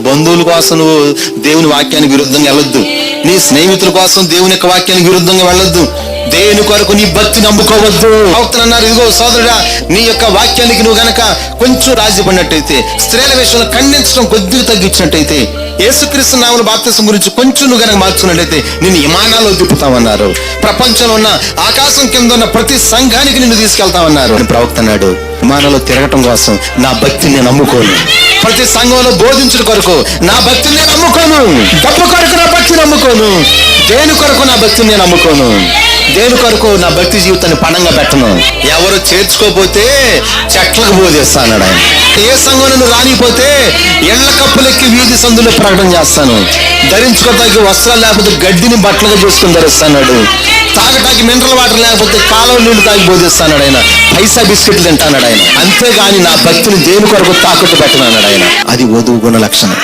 బంధువుల కోసం నువ్వు దేవుని వాక్యానికి విరుద్ధంగా వెళ్ళొద్దు. నీ స్నేహితుల కోసం దేవుని యొక్క వాక్యానికి విరుద్ధంగా వెళ్ళొద్దు. దేవుని కొరకు నీ భక్తి నమ్ముకోవద్దు. అవుతున్నారు, ఇదిగో సోదరుడా, నీ యొక్క వాక్యానికి నువ్వు గనక కొంచెం రాజీ పడినట్టయితే, స్త్రీల విషయంలో ఖండించడం కొద్దిగా తగ్గించినట్టయితే, యేసుక్రీస్తు నామమున బాప్తిసం గురించి కొంచెం నువ్వు గనక మార్చుకున్నట్టయితే నిన్ను విమానాల్లో తిప్పుతామన్నారు. ప్రపంచంలో ఉన్న ఆకాశం కింద ఉన్న ప్రతి సంఘానికి నిన్ను తీసుకెళ్తామన్నారు. ప్రవక్త అన్నాడు, విమానంలో తిరగటం కోసం నా భక్తిని నేను నమ్ముకోను. ప్రతి సంఘంలో బోధించడం కొరకు నా భక్తిని నేను నమ్ముకోను. డబ్బు కొరకు నా భక్తిని నమ్ముకోను. దేని కొరకు నా భక్తిని నేను నమ్ముకోను. దేని కొరకు నా భక్తి జీవితాన్ని పణంగా పెట్టను. ఎవరు చేర్చుకోపోతే చెట్లకు బోధిస్తా అన్నాడు ఆయన. ఏ సంఘంలో నువ్వు రానిపోతే ఎళ్ల కప్పులెక్కి వీధి సందులో ప్రకటన చేస్తాను. ధరించుకోవడానికి వస్త్రాలు లేకపోతే గడ్డిని బట్టలుగా చేసుకుని ధరిస్తాడు. తాగటానికి మినరల్ వాటర్ లేకపోతే కాలువ నీళ్లు తాగి బోధిస్తాడు ఆయన. పైసా బిస్కెట్లు తింటాడు ఆయన. అంతేగాని నా భక్తిని దేని కొరకు తాకట్టు పెట్టను అన్నాడు ఆయన. అది వధువు గుణ లక్షణం.